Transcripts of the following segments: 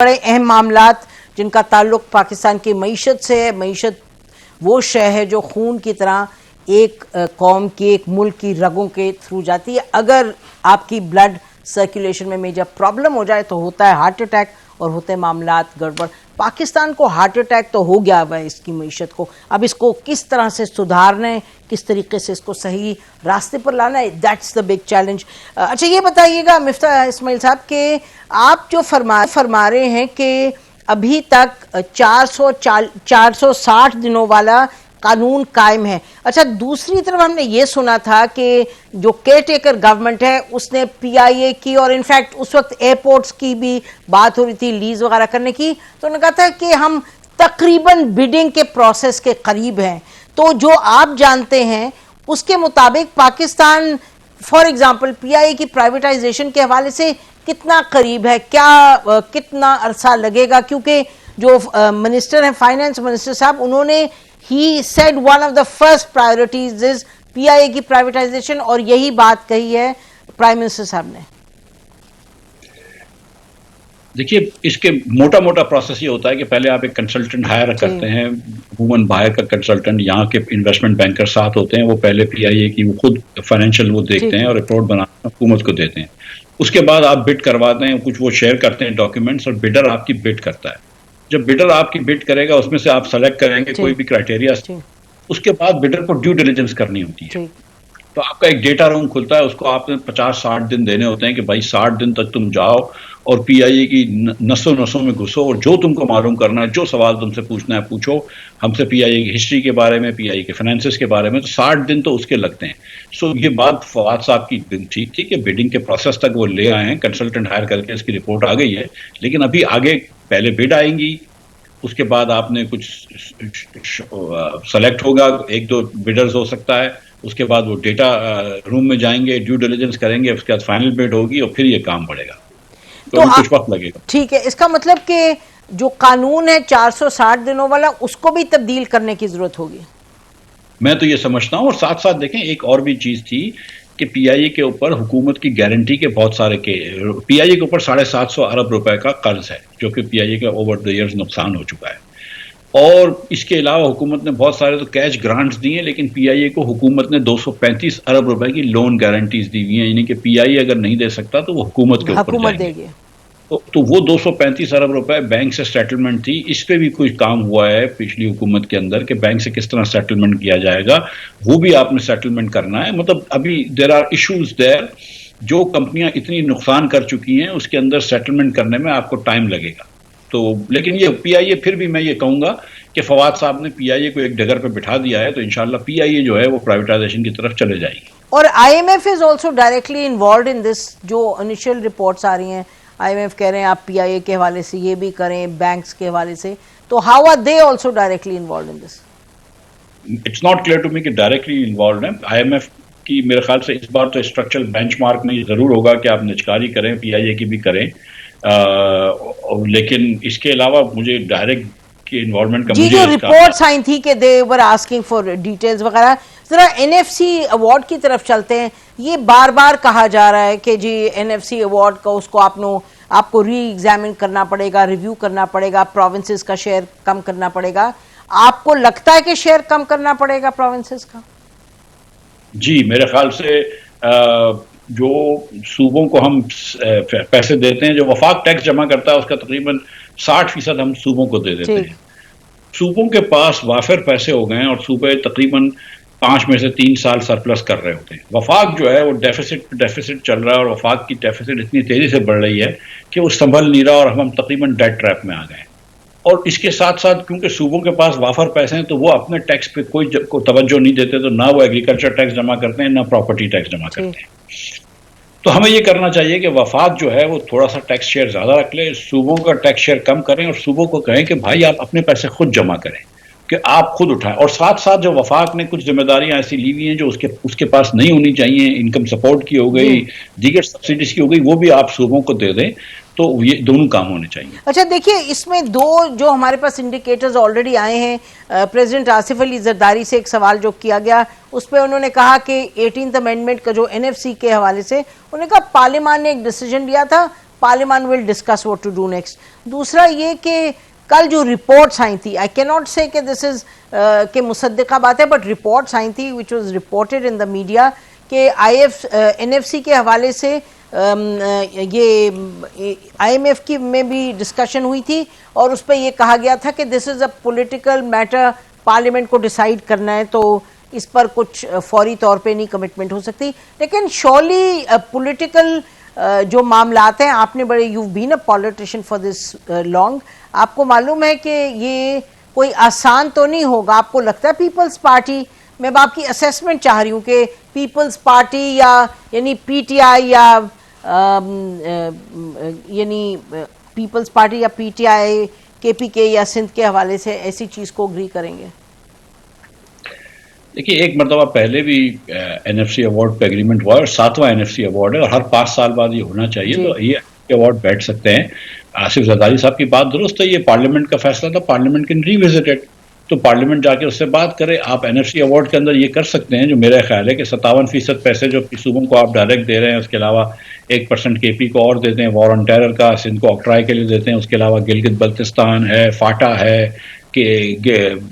बड़े अहम मामलात जिनका ताल्लुक पाकिस्तान की मईशत से है। मईशत वो शय है जो खून की तरह एक कौम की, एक मुल्क की रगों के थ्रू जाती है। अगर आपकी ब्लड सर्कुलेशन में मेजर प्रॉब्लम हो जाए तो होता है हार्ट अटैक और होते हैं मामलात गड़बड़। पाकिस्तान को हार्ट अटैक तो हो गया हुआ है इसकी मईशत को, अब इसको किस तरह से सुधारना है, किस तरीके से इसको सही रास्ते पर लाना है, दैट्स द बिग चैलेंज। अच्छा ये बताइएगा मिफ्ता इस्माइल साहब कि आप जो फरमा रहे हैं कि अभी तक 460 दिनों वाला कानून कायम है। अच्छा दूसरी तरफ हमने ये सुना था कि जो केयर टेकर गवर्नमेंट है उसने पीआईए की और इनफैक्ट उस वक्त एयरपोर्ट्स की भी बात हो रही थी लीज वगैरह करने की, तो उन्होंने कहा था कि हम तकरीबन बिडिंग के प्रोसेस के करीब हैं। तो जो आप जानते हैं उसके मुताबिक पाकिस्तान फॉर एग्जाम्पल पीआईए की प्राइवेटाइजेशन के हवाले से कितना करीब है, क्या कितना अरसा लगेगा? क्योंकि जो मिनिस्टर हैं फाइनेंस मिनिस्टर साहब, उन्होंने he said one of the first priorities is PIA की प्राइवेटाइजेशन, और यही बात कही है प्राइम मिनिस्टर साहब ने। देखिए इसके मोटा मोटा प्रोसेस ये होता है कि पहले आप एक कंसल्टेंट हायर करते हैं, वुमन बाहर का कंसल्टेंट, यहाँ के इन्वेस्टमेंट बैंकर साथ होते हैं, वो पहले पीआईए की वो खुद फाइनेंशियल वो देखते हैं और रिपोर्ट बनाते हैं, हुकूमत को देते हैं। उसके बाद आप बिड करवाते हैं, कुछ वो शेयर करते हैं डॉक्यूमेंट्स, और बिडर आपकी बिड करता है। जब बिडर आपकी बिड करेगा उसमें से आप सेलेक्ट करेंगे कोई भी क्राइटेरिया, उसके बाद बिडर को ड्यू डिलिजेंस करनी होती है। तो आपका एक डेटा रूम खुलता है, उसको आपने 50-60 दिन देने होते हैं कि भाई 60 दिन तक तुम जाओ और पीआईए की नसों नसों में घुसो और जो तुमको मालूम करना है, जो सवाल तुमसे पूछना है पूछो हमसे, पीआईए की हिस्ट्री के बारे में, पीआईए के फाइनेंसेस के बारे में। तो 60 दिन तो उसके लगते हैं। सो ये बात फवाद साहब की ठीक थी कि बिडिंग के प्रोसेस तक वो ले आए हैं, कंसल्टेंट हायर करके इसकी रिपोर्ट आ गई है। लेकिन अभी आगे पहले बिड आएंगी, उसके बाद आपने कुछ सेलेक्ट होगा, 1-2 बिडर्स हो सकता है, उसके बाद वो डेटा रूम में जाएंगे, ड्यू डिलिजेंस करेंगे, उसके बाद फाइनल बिड होगी और फिर ये काम बढ़ेगा। तो कुछ वक्त लगेगा। ठीक है, इसका मतलब कि जो कानून है 460 दिनों वाला उसको भी तब्दील करने की जरूरत होगी। मैं तो ये समझता हूं। और साथ साथ देखें एक और भी चीज थी कि पीआईए के ऊपर हुकूमत की गारंटी के बहुत सारे के पीआईए के ऊपर 750 अरब रुपए का कर्ज है जो कि पीआईए का ओवर द ईयर्स नुकसान हो चुका है। और इसके अलावा हुकूमत ने बहुत सारे तो कैश ग्रांट्स दिए, लेकिन पीआईए को हुकूमत ने 235 अरब रुपए की लोन गारंटीज दी हुई हैं, यानी कि पीआईए अगर नहीं दे सकता तो वो हुकूमत के ऊपर जाएंगे। तो वो 235 अरब रुपए बैंक से सेटलमेंट थी। इस पे भी कुछ काम हुआ है पिछली हुकूमत के अंदर कि बैंक से किस तरह सेटलमेंट किया जाएगा, वो भी आपने सेटलमेंट करना है। मतलब अभी देयर आर इश्यूज देयर, जो कंपनियां इतनी नुकसान कर चुकी हैं उसके अंदर सेटलमेंट करने में आपको टाइम लगेगा। तो लेकिन ये पीआईए, फिर भी मैं ये कहूंगा कि फवाद साहब ने पीआईए को एक डगर पे बिठा दिया है, तो इंशाल्लाह पीआईए जो है वो प्राइवेटाइजेशन की तरफ चले जाएगी। और IMF is also directly involve in this. जो इनिशियल रिपोर्ट्स आ रही हैं, आईएमएफ कह रहे हैं आप पीआईए के हवाले से ये भी करें, बैंक्स के हवाले से, तो how are they also directly involve in this? It's not clear to me कि डायरेक्टली इन्वॉल्व है। आईएमएफ की मेरे ख्याल से इस बार तो स्ट्रक्चरल बेंचमार्क में जरूर होगा कि आप निजकारी करें, पीआईए की भी करें, लेकिन इसके अलावा मुझे डायरेक्ट की इन्वॉल्वमेंट का जो रिपोर्ट्स आई थी कि दे वर आस्किंग फॉर डिटेल्स वगैरह। जरा एनएफसी अवार्ड की तरफ चलते हैं। ये बार बार कहा जा रहा है कि जी एनएफसी अवार्ड का उसको आपको री एग्जामिन करना पड़ेगा, रिव्यू करना पड़ेगा, प्रोविंसेस का शेयर कम करना पड़ेगा। आपको लगता है कि शेयर कम करना पड़ेगा प्रोविंसेस का? जी मेरे ख्याल से जो सूबों को हम पैसे देते हैं, जो वफाक टैक्स जमा करता है उसका तकरीबन 60% हम सूबों को दे देते हैं। सूबों के पास वाफिर पैसे हो गए हैं और सूबे तकरीबन 5 में से 3 साल सरप्लस कर रहे होते हैं। वफाक जो है वो डेफिसिट चल रहा है और वफाक की डेफिसिट इतनी तेजी से बढ़ रही है कि वो संभल नहीं रहा और हम तकरीबन डेट ट्रैप में आ गए। और इसके साथ साथ क्योंकि सूबों के पास वाफर पैसे हैं तो वो अपने टैक्स पे कोई तवज्जो नहीं देते, तो ना वो एग्रीकल्चर टैक्स जमा करते हैं ना प्रॉपर्टी टैक्स जमा करते हैं। तो हमें ये करना चाहिए कि वफाक जो है वो थोड़ा सा टैक्स शेयर ज्यादा रख ले, सूबों का टैक्स शेयर कम करें और सूबों को कहें कि भाई आप अपने पैसे खुद जमा करें, कि आप खुद उठाएं। और साथ साथ जो वफाक ने कुछ जिम्मेदारियां ऐसी ली हुई हैं जो उसके पास नहीं होनी चाहिए, इनकम सपोर्ट की हो गई, दीगर सब्सिडीज की हो गई, वो भी आप सूबों को दे दें। तो ये दोनों काम होने चाहिए। अच्छा देखिए, इसमें दो जो हमारे पास इंडिकेटर्स ऑलरेडी आए हैं। प्रेसिडेंट आसिफ अली जरदारी से एक सवाल जो किया गया उस पर उन्होंने कहा कि 18th अमेंडमेंट का जो एनएफसी के हवाले से उन्होंने कहा पार्लियामान ने एक डिसीजन लिया था, parliament will discuss what to do next. दूसरा ये कि कल जो रिपोर्ट्स आई थी, आई कैन नॉट से कि दिस इज के मुसद्दिका बात है, बट रिपोर्ट्स आई थी which was reported in the media कि एनएफसी के हवाले से ये IMF की में भी डिस्कशन हुई थी और उस पर यह कहा गया था कि this is a political matter, parliament को डिसाइड करना है, तो इस पर कुछ फौरी तौर पे नहीं कमिटमेंट हो सकती। लेकिन श्योरली पॉलिटिकल जो मामलात हैं, आपने बड़े, you been a politician for this long, आपको मालूम है कि ये कोई आसान तो नहीं होगा। आपको लगता है पीपल्स पार्टी, मैं आपकी असेसमेंट चाह रही हूँ कि पीपल्स पार्टी या यानी PTI या यानी पीपल्स पार्टी या PTI KPK या सिंध के हवाले से ऐसी चीज को एग्री करेंगे? देखिए, एक मरतबा पहले भी NFC अवार्ड पे एग्रीमेंट हुआ और 7वां NFC अवार्ड है और हर 5 साल बाद ये होना चाहिए, तो ये अवार्ड बैठ सकते हैं। आसिफ जरदारी साहब की बात दुरुस्त है, ये पार्लियामेंट का फैसला था, पार्लियामेंट कैन रीविजिट इट, तो पार्लियामेंट जाके उससे बात करे। आप NFC अवार्ड के अंदर ये कर सकते हैं, जो मेरा ख्याल है कि 57% पैसे जो सूबों को आप डायरेक्ट दे रहे हैं, उसके अलावा 1% KP को और देते हैं, वॉर ऑन टेरर का सिंध को ऑक्ट्राई के लिए देते हैं, उसके अलावा गिलगित बल्तिस्तान है, फाटा है कि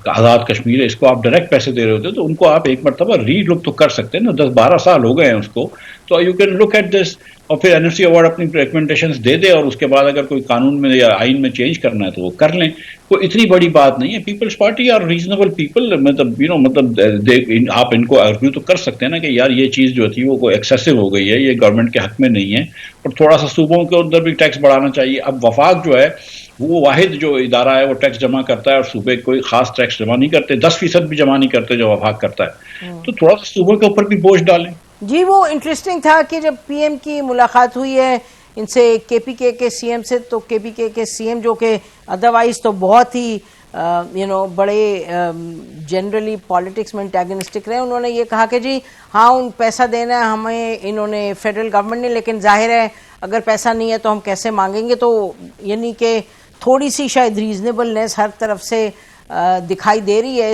आज़ाद कश्मीर है, इसको आप डायरेक्ट पैसे दे रहे होते हैं, तो उनको आप एक मरतबा रीलुक तो कर सकते हैं ना। 10-12 साल हो गए हैं उसको, तो you can look at this. और फिर NFC अवार्ड अपनी रिकमेंडेशंस दे दे और उसके बाद अगर कोई कानून में या आइन में चेंज करना है तो वो कर लें, कोई इतनी बड़ी बात नहीं है। Peoples Party are reasonable people, मतलब मतलब आप इनको आर्ग्यू तो कर सकते हैं ना कि यार ये चीज़ जो थी वो कोई एक्सेसिव हो गई है, ये गवर्नमेंट के हक में नहीं है, और थोड़ा सा सूबों के अंदर भी टैक्स बढ़ाना चाहिए। अब वफाक जो है वो वाहिद जो इदारा है वो टैक्स जमा करता है और सूबे कोई खास टैक्स जमा नहीं करते, 10% भी जमा नहीं करते जो वफाक करता है, तो थोड़ा सा सूबों के ऊपर भी बोझ डालें। जी, वो इंटरेस्टिंग था कि जब PM की मुलाकात हुई है इनसे, KPK के CM से, तो KPK के CM जो कि अदरवाइज तो बहुत ही बड़े जनरली पॉलिटिक्स में एंटेगनिस्टिक रहे, उन्होंने ये कहा कि जी हाँ, उन पैसा देना है हमें इन्होंने, फेडरल गवर्नमेंट ने, लेकिन जाहिर है अगर पैसा नहीं है तो हम कैसे मांगेंगे। तो यानी कि थोड़ी सी शायद रीजनेबलनेस हर तरफ से दिखाई दे रही है।